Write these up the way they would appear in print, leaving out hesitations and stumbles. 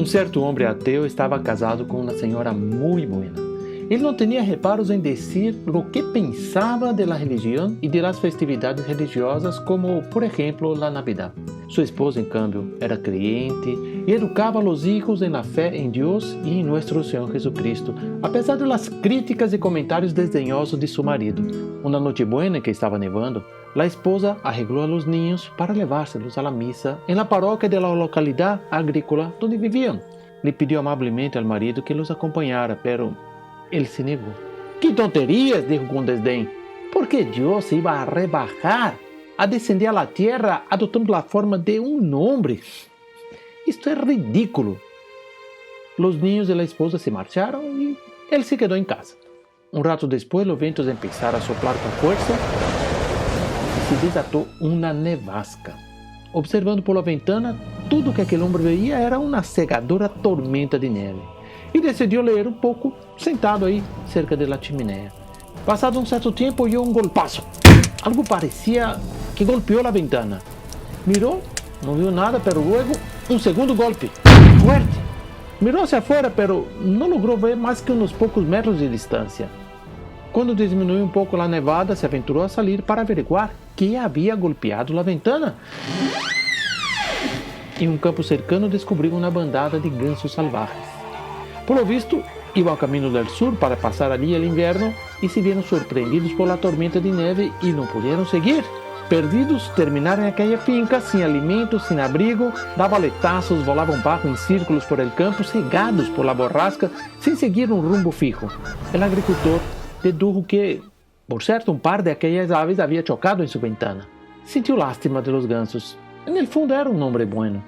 Um certo homem ateu estava casado com uma senhora muito buena. Ele não tinha reparos em dizer o que pensava da religião e das festividades religiosas, como, por exemplo, a Navidad. Sua esposa, em cambio, era creyente e educava os hijos na fé em Deus e em nosso Senhor Jesucristo, apesar das críticas e comentários desdenhosos de seu marido. Uma noite buena em que estava nevando, a esposa arreglou a los niños para levárselos a la misa en la paróquia de la localidad agrícola donde vivían. Le pidió amablemente al marido que los acompañara, pero él se negó. «¡Qué tonterías!», dijo con desdén. «¿Por qué Dios se iba a rebajar, a descender a la tierra adoptando la forma de un hombre? Esto es ridículo». Los niños de la esposa se marcharon y él se quedó en casa. Un rato después, los vientos empezaron a soplar con fuerza y se desató una nevasca. Observando por la ventana, tudo que aquele homem veía era uma cegadora tormenta de neve. E decidiu ler um pouco, sentado aí, cerca da chaminé. Passado um certo tempo, oyó um golpazo. Algo parecia que golpeou a ventana. Mirou, não viu nada, pero luego um segundo golpe, fuerte. Mirou hacia afuera, pero não logrou ver mais que uns poucos metros de distância. Quando diminuiu um pouco a nevada, se aventurou a sair para averiguar que havia golpeado a ventana. Em um campo cercano, descobriu uma bandada de gansos salvajes. Por lo visto, iban camino del sur para pasar allí el invierno y se vieron sorprendidos por la tormenta de nieve y no pudieron seguir. Perdidos, terminaron en aquella finca sin alimentos, sin abrigo, daban aletazos, volaban bajo en círculos por el campo, cegados por la borrasca, sin seguir un rumbo fijo. El agricultor dedujo que, por cierto, un par de aquellas aves había chocado en su ventana. Sintió lástima de los gansos. En el fondo era un hombre bueno.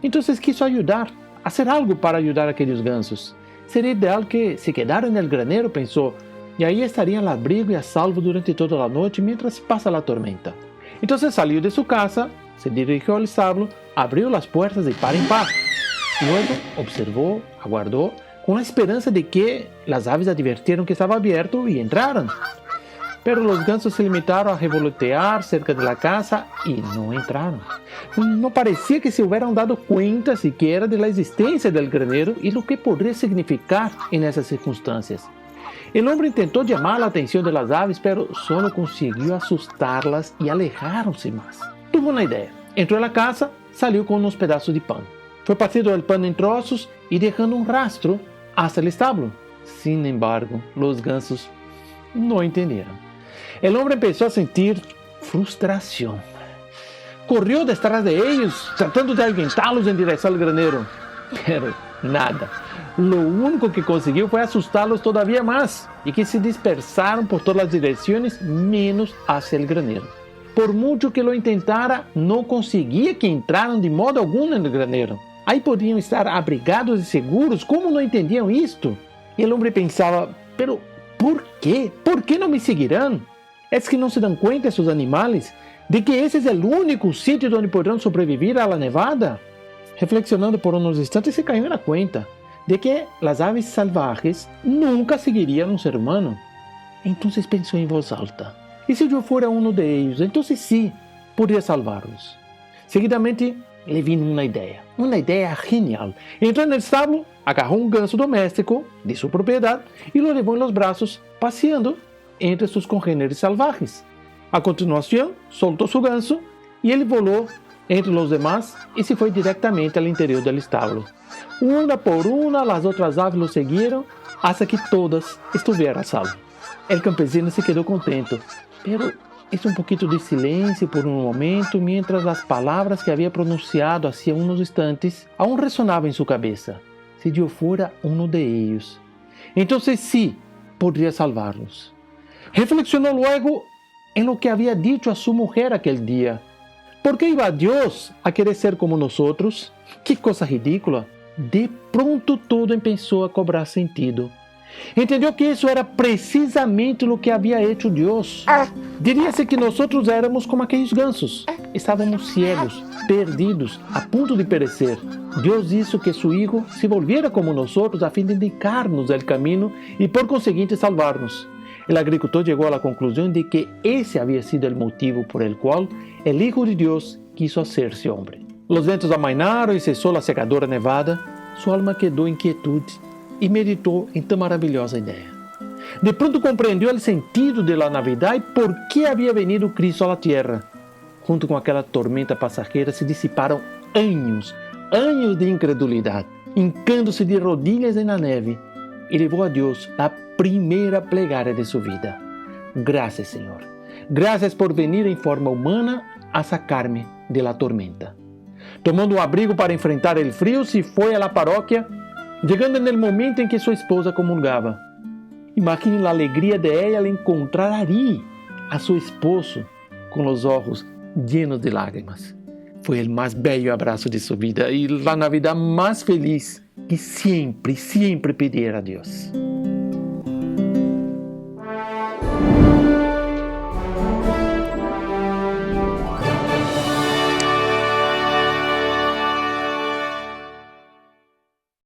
Entonces quiso ayudar, hacer algo para ayudar a aquellos gansos. Seria ideal que se quedaran en el granero, pensou, e aí estariam al abrigo e a salvo durante toda a noite mientras pasa a tormenta. Então saiu de sua casa, se dirigiu ao establo, abriu as portas de par em par. Luego observou, aguardou, com a esperança de que as aves advertiram que estava aberto e entraram. Pero os gansos se limitaram a revolotear cerca de la casa e não entraram. Não parecia que se hubieran dado cuenta siquiera de la existência del granero e lo que podría significar en esas circunstancias. El hombre intentó llamar la atención de las aves, pero solo consiguió asustarlas y alejaron-se más. Tuvo una idea. Entró a la casa, salió con unos pedazos de pan. Fue partiendo el pan en trozos y dejando un rastro hasta el establo. Sin embargo, los gansos no entendieron. El hombre empezó a sentir frustración. Corrió detrás de ellos, tratando de ahuyentarlos en dirección al granero. Pero nada. Lo único que consiguió fue asustarlos todavía más y que se dispersaron por todas las direcciones menos hacia el granero. Por mucho que lo intentara, no conseguía que entraran de modo alguno en el granero. Ahí podían estar abrigados y seguros. ¿Cómo no entendían esto? Y el hombre pensaba, pero ¿por qué? ¿Por qué no me seguirán? ¿Es que no se dan cuenta esos animales de que ese es el único sitio donde podrán sobrevivir a la nevada? Reflexionando por unos instantes, se cayó en la cuenta de que las aves salvajes nunca seguirían a un ser humano. Entonces pensó en voz alta, ¿y si yo fuera uno de ellos? Entonces sí, podría salvarlos. Seguidamente le vino una idea genial. Entró en el establo, agarró un ganso doméstico de su propiedad y lo llevó en los brazos, paseando entre sus congéneres salvajes. A continuación, soltó su ganso y él voló entre los demás y se fue directamente al interior del establo. Una por una, las otras aves lo siguieron hasta que todas estuvieran a salvo. El campesino se quedó contento, pero hizo un poquito de silencio por un momento mientras las palabras que había pronunciado hacía unos instantes aún resonaban en su cabeza. Si yo fuera uno de ellos, entonces sí podría salvarlos. Reflexionó luego en lo que había dicho a su mujer aquel día. ¿Por qué iba Dios a querer ser como nosotros? ¡Qué cosa ridícula! De pronto todo empezó a cobrar sentido. Entendió que eso era precisamente lo que había hecho Dios. Diría-se que nosotros éramos como aquellos gansos. Estábamos ciegos, perdidos, a punto de perecer. Dios hizo que su Hijo se volviera como nosotros a fin de indicarnos el camino y por consiguiente salvarnos. El agricultor llegó a la conclusión de que ese había sido el motivo por el cual el Hijo de Dios quiso hacerse hombre. Los vientos amainaron y cesó la secadora nevada. Sua alma quedou em quietude e meditou em tão maravilhosa ideia. De pronto compreendeu o sentido da Navidad e por que havia venido Cristo à Terra. Junto com aquela tormenta passageira se dissiparam anos de incredulidade, hincando-se de rodilhas na neve, e levou a Deus a primeira plegária de sua vida. Graças, Senhor. Graças por venir em forma humana a sacar-me de la tormenta. Tomando um abrigo para enfrentar o frio, se foi à paróquia, chegando no momento em que sua esposa comungava. Imagine a alegria de ela al encontrar ali a seu esposo com os olhos llenos de lágrimas. Foi o mais belo abraço de sua vida e a Navidad mais feliz que sempre pedira a Deus.